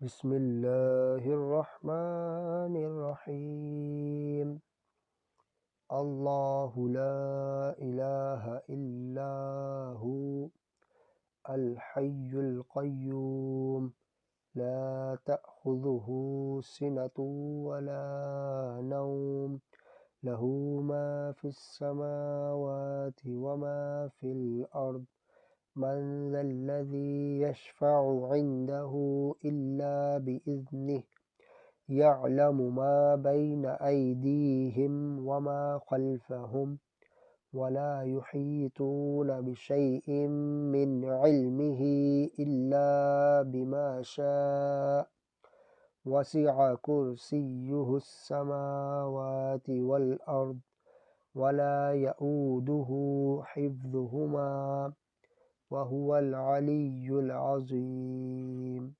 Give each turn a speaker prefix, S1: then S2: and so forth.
S1: بسم الله الرحمن الرحيم. الله لا إله إلا هو الحي القيوم لا تأخذه سنة ولا نوم له ما في السماوات وما في الأرض من ذا الذي يشفع عنده إلا بإذنه يعلم ما بين أيديهم وما خلفهم ولا يحيطون بشيء من علمه إلا بما شاء وسع كرسيه السماوات والأرض ولا يئوده حفظهما وهو العلي العظيم.